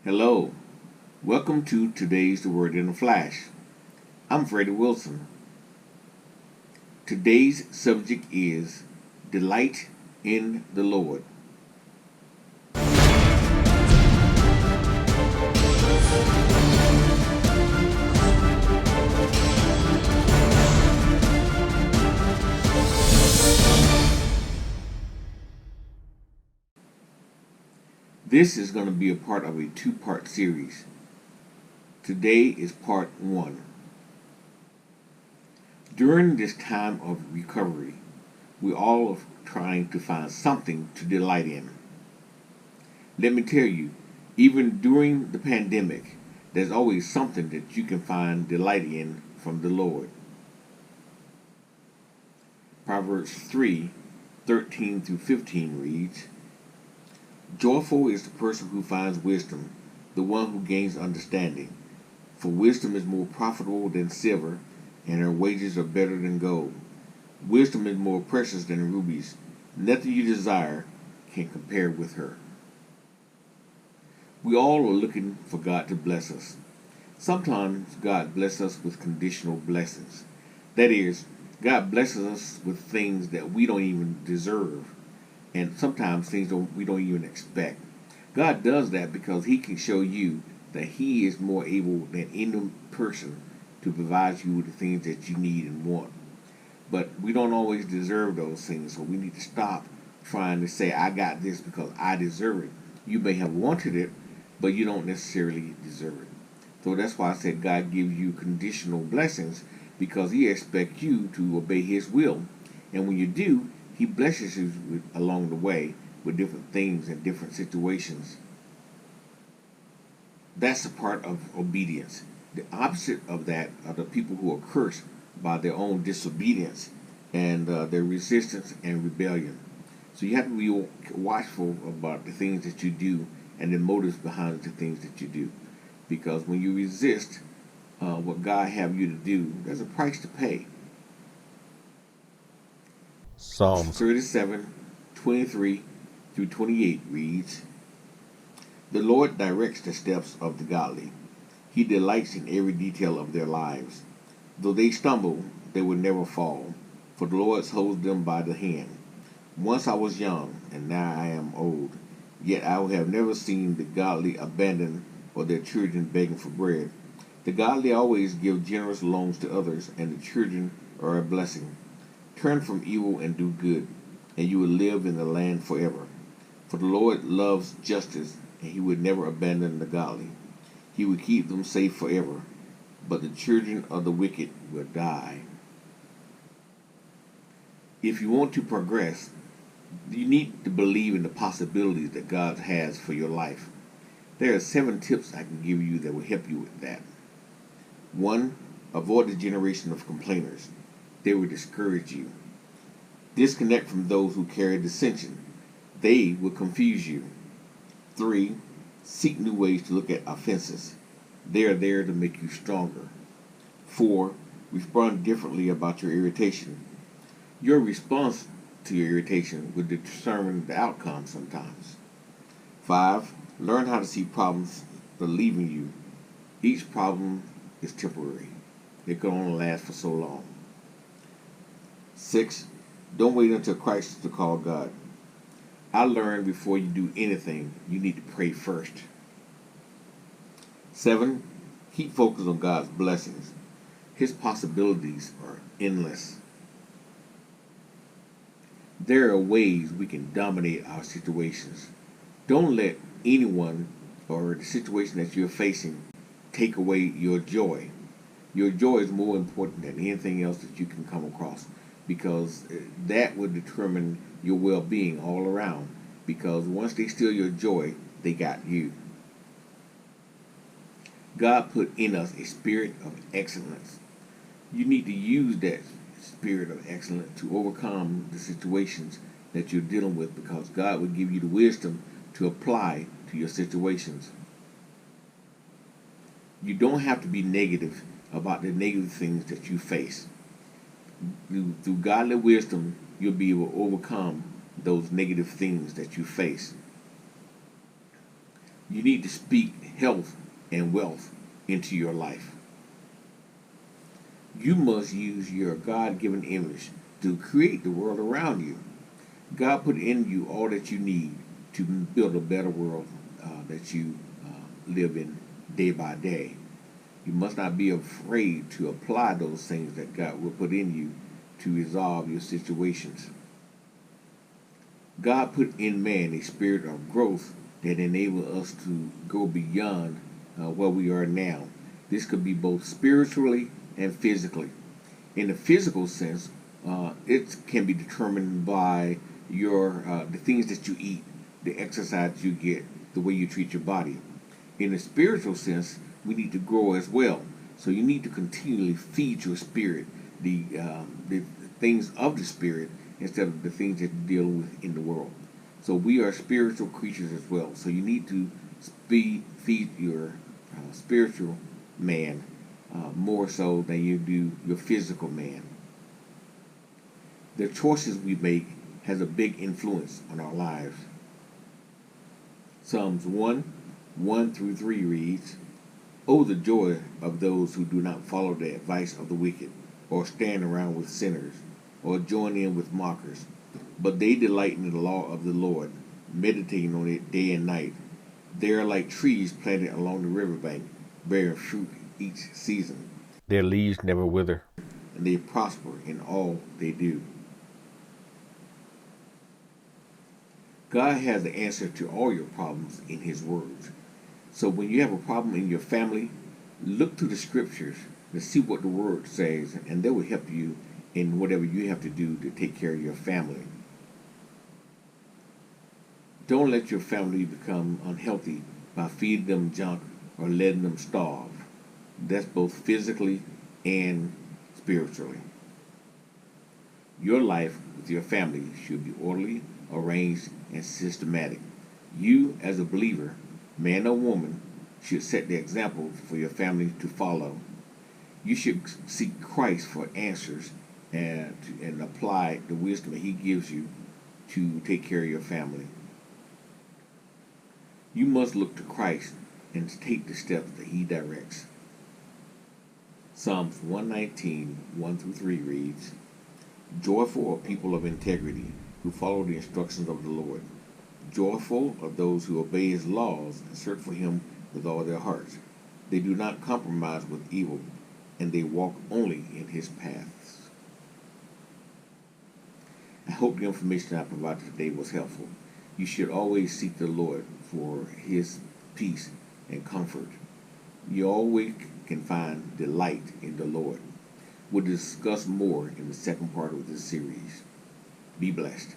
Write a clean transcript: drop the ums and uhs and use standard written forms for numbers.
Hello, welcome to today's The Word in a Flash. I'm Freddie Wilson. Today's subject is Delight in the Lord. This is going to be a part of a two-part series. Today is part one. During this time of recovery, we all are trying to find something to delight in. Let me tell you, even during the pandemic, there's always something that you can find delight in from the Lord. Proverbs 3:13 through 15 reads, Joyful is the person who finds wisdom, the one who gains understanding. For wisdom is more profitable than silver, and her wages are better than gold. Wisdom is more precious than rubies. Nothing you desire can compare with her. We all are looking for God to bless us. Sometimes God blesses us with conditional blessings. That is, God blesses us with things that we don't even deserve, and sometimes things we don't even expect. God does that because He can show you that He is more able than any person to provide you with the things that you need and want. But we don't always deserve those things, so we need to stop trying to say, I got this because I deserve it. You may have wanted it, but you don't necessarily deserve it. So that's why I said God gives you conditional blessings because He expects you to obey His will. And when you do, He blesses you along the way with different things and different situations. That's a part of obedience. The opposite of that are the people who are cursed by their own disobedience and their resistance and rebellion. So you have to be watchful about the things that you do and the motives behind the things that you do. Because when you resist what God have you to do, there's a price to pay. Psalms 37:23 through 28 reads, The Lord directs the steps of the godly. He delights in every detail of their lives. Though they stumble, they will never fall, for the Lord holds them by the hand. Once I was young, and now I am old, yet I have never seen the godly abandoned or their children begging for bread. The godly always give generous loans to others, and the children are a blessing. Turn from evil and do good, and you will live in the land forever. For the Lord loves justice, and He would never abandon the godly. He will keep them safe forever, but the children of the wicked will die. If you want to progress, you need to believe in the possibilities that God has for your life. There are 7 tips I can give you that will help you with that. 1. Avoid the generation of complainers. They will discourage you. Disconnect from those who carry dissension. They will confuse you. 3. Seek new ways to look at offenses. They are there to make you stronger. 4. Respond differently about your irritation. Your response to your irritation will determine the outcome sometimes. 5. Learn how to see problems relieving you. Each problem is temporary. It can only last for so long. 6. Don't wait until crisis to call God. I learned before you do anything, you need to pray first. 7. Keep focused on God's blessings. His possibilities are endless. There are ways we can dominate our situations. Don't let anyone or the situation that you're facing take away your joy. Your joy is more important than anything else that you can come across because that will determine your well-being all around. Because once they steal your joy, they got you. God put in us a spirit of excellence. You need to use that spirit of excellence to overcome the situations that you're dealing with because God will give you the wisdom to apply to your situations. You don't have to be negative about the negative things that you face. Through godly wisdom, you'll be able to overcome those negative things that you face. You need to speak health and wealth into your life. You must use your God given image to create the world around you. God put in you all that you need to build a better world that you live in day by day. You must not be afraid to apply those things that God will put in you to resolve your situations. God put in man a spirit of growth that enables us to go beyond where we are now. This could be both spiritually and physically. In the physical sense, it can be determined by your the things that you eat, the exercise you get, the way you treat your body. In the spiritual sense, we need to grow as well. So you need to continually feed your spirit the things of the spirit instead of the things that you deal with in the world. So we are spiritual creatures as well. So you need to feed your spiritual man more so than you do your physical man. The choices we make has a big influence on our lives. Psalms 1 through 3 reads, "Oh, the joy of those who do not follow the advice of the wicked, or stand around with sinners, or join in with mockers. But they delight in the law of the Lord, meditating on it day and night. They are like trees planted along the riverbank, bearing fruit each season. Their leaves never wither, and they prosper in all they do." God has the answer to all your problems in His words. So when you have a problem in your family, look to the scriptures to see what the word says, and that will help you in whatever you have to do to take care of your family. Don't let your family become unhealthy by feeding them junk or letting them starve. That's both physically and spiritually. Your life with your family should be orderly, arranged, and systematic. You, as a believer, man or woman, should set the example for your family to follow. You should seek Christ for answers and apply the wisdom that He gives you to take care of your family. You must look to Christ and take the steps that He directs. Psalms 119, 1 through 3 reads, "Joyful are people of integrity who follow the instructions of the Lord. Joyful are those who obey His laws and search for Him with all their hearts. They do not compromise with evil, and they walk only in His paths." I hope the information I provided today was helpful. You should always seek the Lord for His peace and comfort. You always can find delight in the Lord. We'll discuss more in the second part of this series. Be blessed.